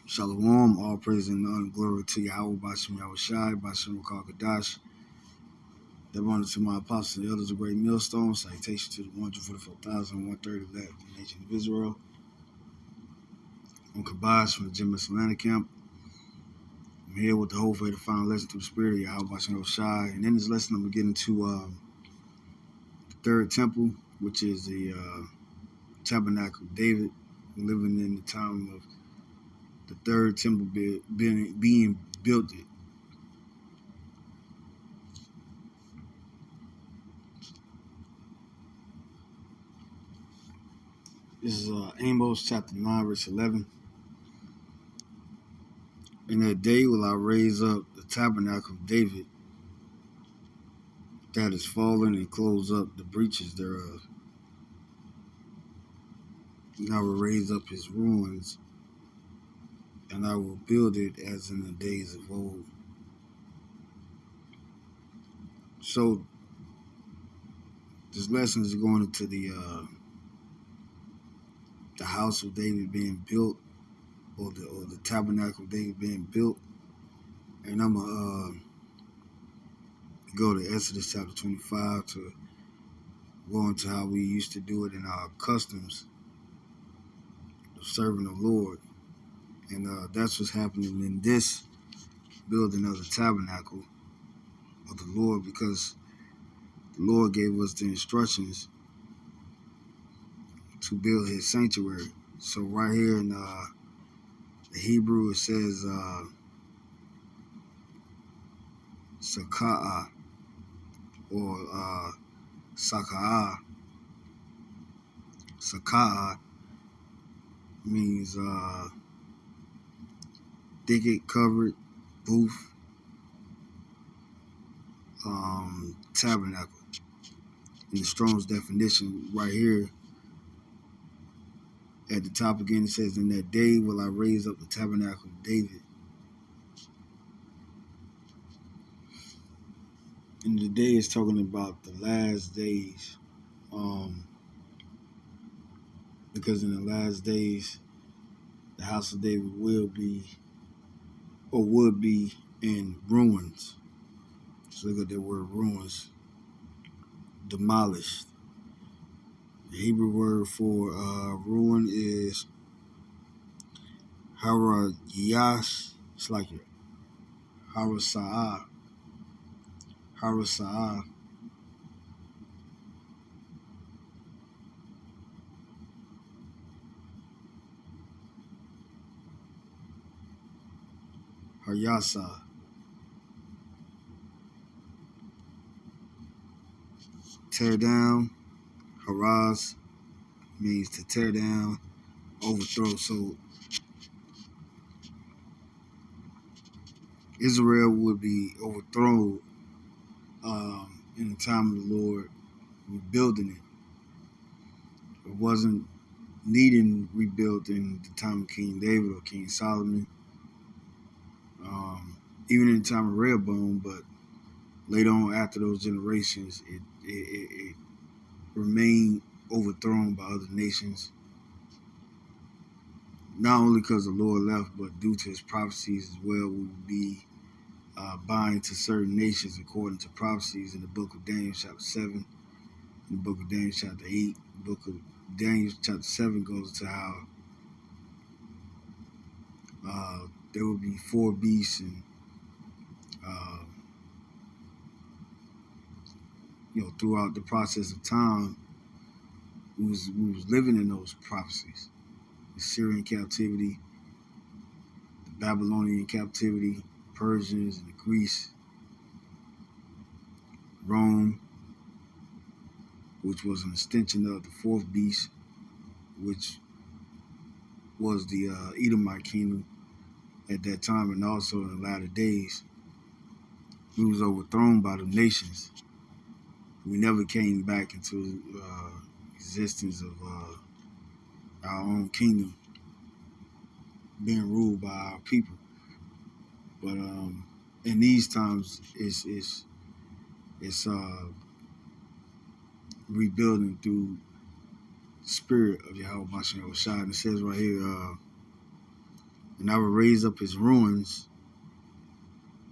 Shalom, all praise and honor and glory to Yahweh, Bashim Yahushai, Bashim Kadash. That honor to my apostles and elders of great millstone. Salutation to the 144,130 left in the nation of Israel. I'm Kabash from the Jim Atlanta camp. I'm here with the whole faith, the final lesson through the spirit of Yahweh, Bashim Yahushai. And in this lesson, I'm going to get into the third temple, which is the tabernacle of David. We're living in the time of the third temple being built. This is Amos chapter 9, verse 11. In that day will I raise up the tabernacle of David that is fallen and close up the breaches thereof. And I will raise up his ruins, and I will build it as in the days of old. So this lesson is going into the house of David being built, or the tabernacle of David being built. And I'm gonna go to Exodus chapter 25 to go into how we used to do it in our customs of serving the Lord. And that's what's happening in this building of the tabernacle of the Lord, because the Lord gave us the instructions to build his sanctuary. So right here in the Hebrew, it says Saka'ah or Saka'ah. Saka'ah means thicket, covered, booth, tabernacle. In the Strong's definition, right here at the top again, it says, "In that day will I raise up the tabernacle of David." And the day is talking about the last days, because in the last days, the house of David will be, or would be, in ruins. So look at that word ruins, demolished. The Hebrew word for ruin is harayas. It's like it. Harasa'ah. Harasa'ah. Haryasa. Tear down. Haraz means to tear down, overthrow. So Israel would be overthrown in the time of the Lord rebuilding it. It wasn't needing rebuilt in the time of King David or King Solomon, even in the time of Rehoboam, but later on after those generations, it remained overthrown by other nations. Not only because the Lord left, but due to his prophecies as well, we would be bind to certain nations according to prophecies in the book of Daniel chapter 7, in the book of Daniel chapter 8, the book of Daniel chapter 7 goes to how there will be four beasts, and throughout the process of time, we was living in those prophecies. The Syrian captivity, the Babylonian captivity, Persians and Greece, Rome, which was an extension of the fourth beast, which was the Edomite kingdom at that time, and also in the latter days, we was overthrown by the nations. We never came back into existence of our own kingdom being ruled by our people. But in these times, it's rebuilding through the spirit of Yahweh Bashim Yahushai. And it says right here, and I will raise up his ruins,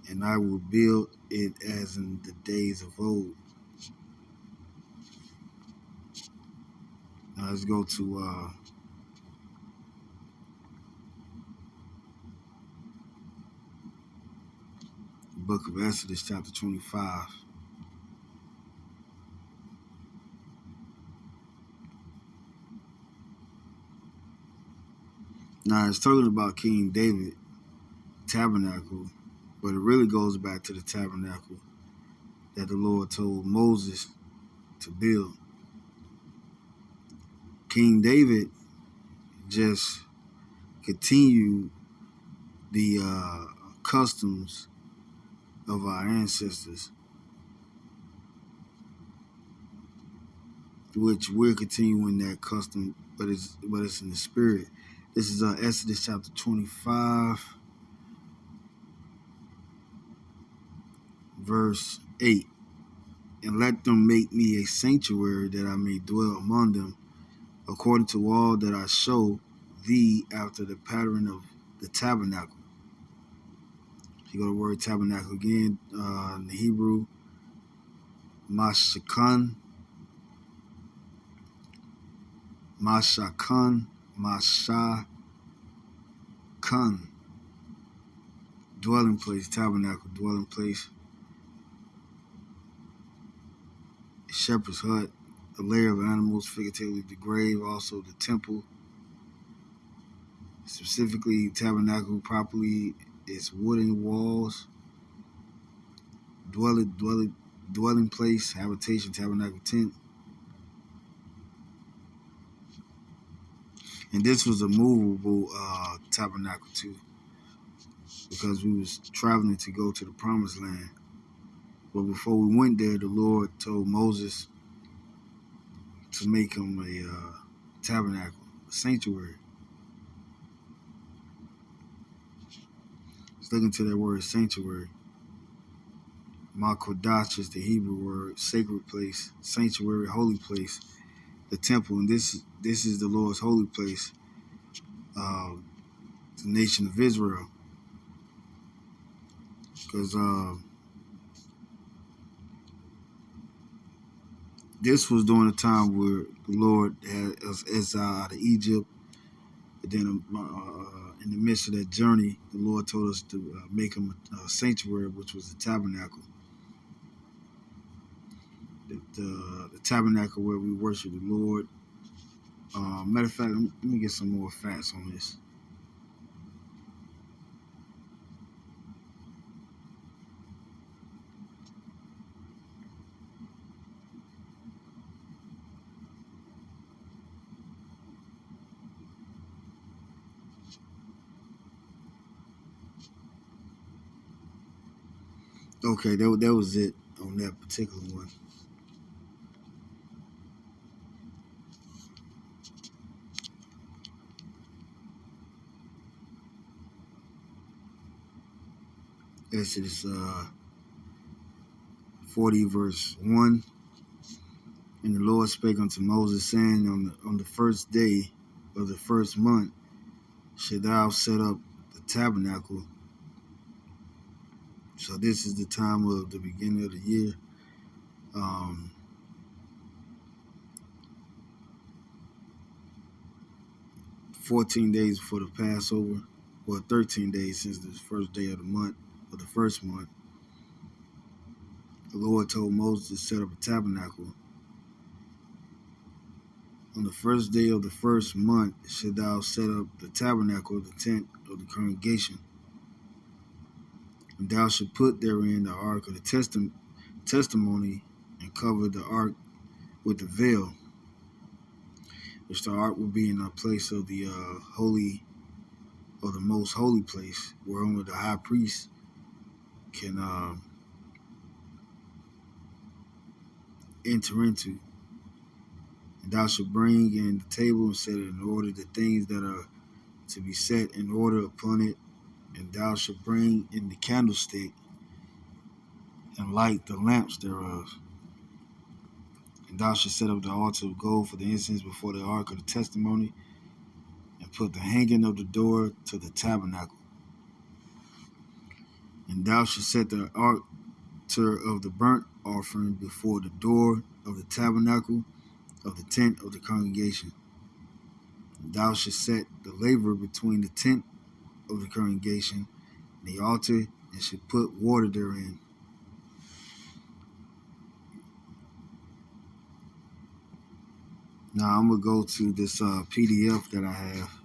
and I will build it as in the days of old. Now let's go to the book of Exodus, chapter 25. Now it's talking about King David tabernacle, but it really goes back to the tabernacle that the Lord told Moses to build. King David just continued the customs of our ancestors, which we're continuing that custom, but it's in the spirit. This is Exodus chapter 25, verse 8. And let them make me a sanctuary that I may dwell among them, according to all that I show thee after the pattern of the tabernacle. You go to the word tabernacle again, in the Hebrew, mashakan, mashakan, dwelling place, tabernacle, dwelling place, shepherd's hut, a lair of animals, figuratively the grave, also the temple. Specifically, tabernacle properly is wooden walls, dwelling place, habitation, tabernacle, tent. And this was a movable tabernacle too, because we was traveling to go to the promised land. But before we went there, the Lord told Moses to make him a tabernacle, a sanctuary. Let's look into that word sanctuary. Makodash is the Hebrew word, sacred place, sanctuary, holy place, the temple. And this is the Lord's holy place, the nation of Israel. Because this was during a time where the Lord had us exiled out of Egypt. And then in the midst of that journey, the Lord told us to make him a sanctuary, which was the tabernacle. The tabernacle where we worship the Lord. Matter of fact, let me get some more facts on this. Okay, that was it on that particular one. Exodus 40, verse 1. And the Lord spake unto Moses, saying, on the first day of the first month shalt thou set up the tabernacle. So this is the time of the beginning of the year. 14 days before the Passover, or 13 days since the first day of the month, or the first month. The Lord told Moses to set up a tabernacle. On the first day of the first month shalt thou set up the tabernacle, the tent of the congregation. And thou shalt put therein the ark of the testimony, and cover the ark with the veil, which the ark will be in a place of the holy, or the most holy place, where only the high priest can enter into. And thou shalt bring in the table and set it in order, the things that are to be set in order upon it. And thou shalt bring in the candlestick and light the lamps thereof. And thou shalt set up the altar of gold for the incense before the ark of the testimony, and put the hanging of the door to the tabernacle. And thou shalt set the altar of the burnt offering before the door of the tabernacle of the tent of the congregation. And thou shalt set the laver between the tent of the congregation and the altar, and should put water therein. Now I'm gonna go to this PDF that I have.